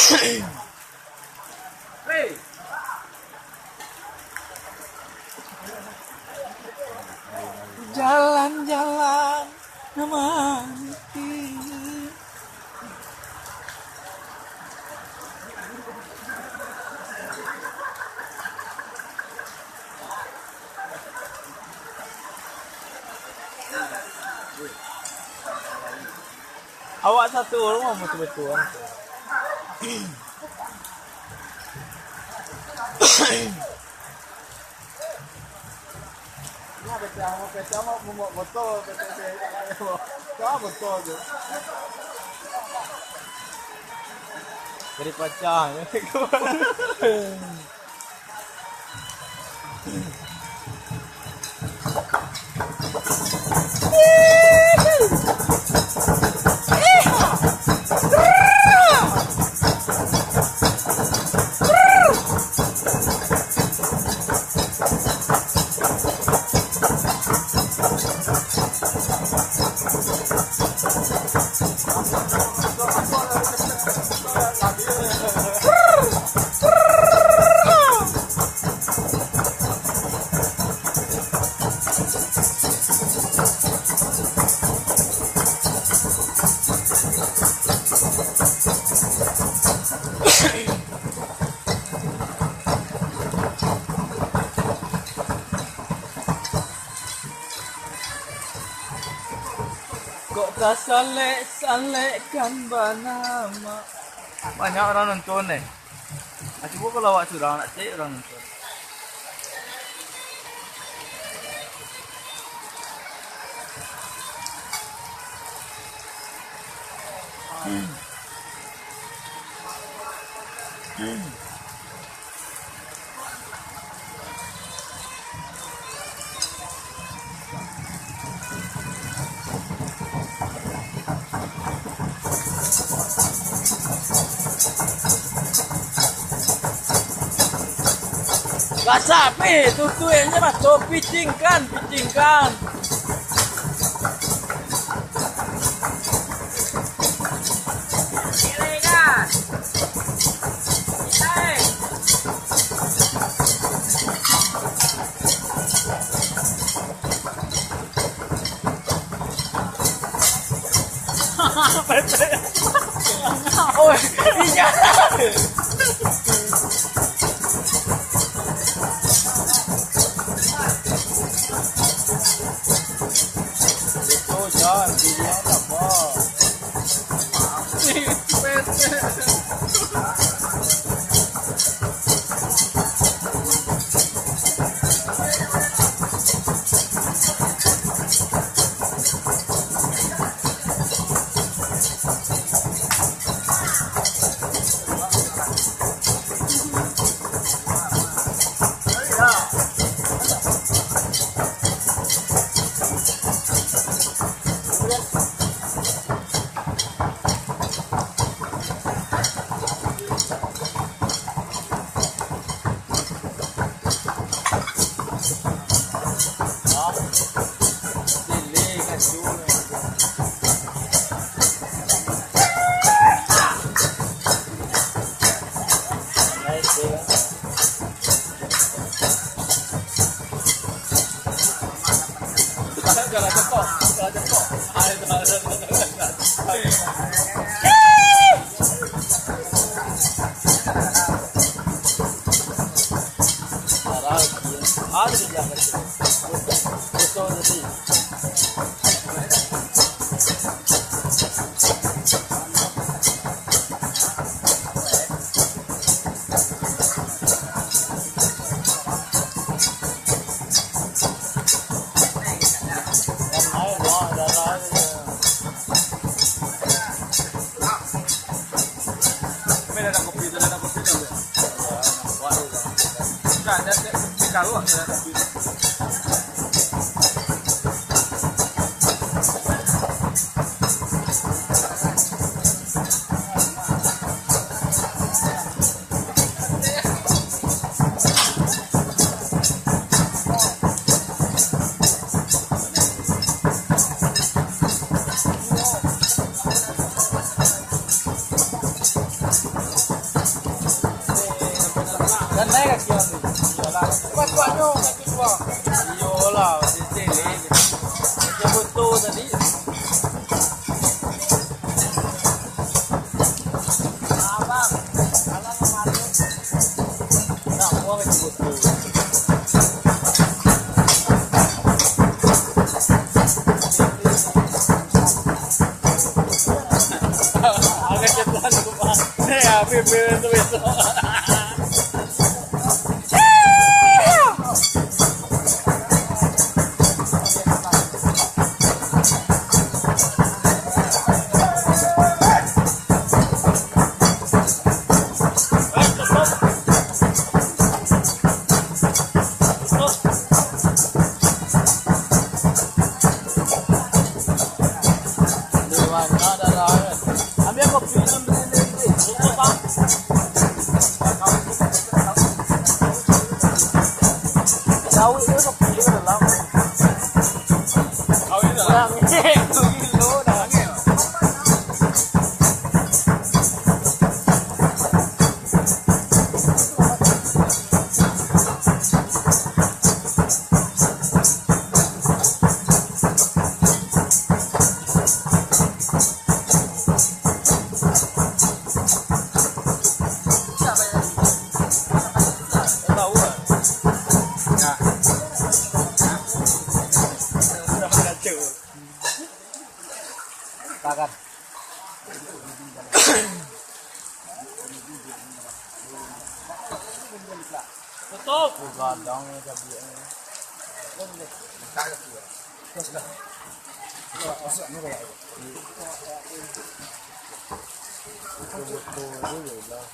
Hey. Jalan-jalan menikmati. Awak satu orang betul-betul. Pecah mau botol, kau botol tu. Dari pecah. Kok tak salek-salekkan banama. Banyak orang nonton ni. Cuba kalau awak curang nak cek orang nonton. Gak sapi, tutuinnya mas, tuh picingkan. Ini kan, oh, iya. Kuat-kuat nyo kaki dua. Iyalah, sini. Dia betul tadi. Abang, kalau kemarin Nak buang itu betul. Agak cepat lupa. Ya, bibir itu besok. Ambil kopi sambil ini. Tutup bang. Kawin itu kopi di dalam. Kawin di dalam. Kilo dah. Tahu kan? Nah. Sudah kacau. Takan. Tutup. Gadang ya cabai. Betul-betul dulu lah.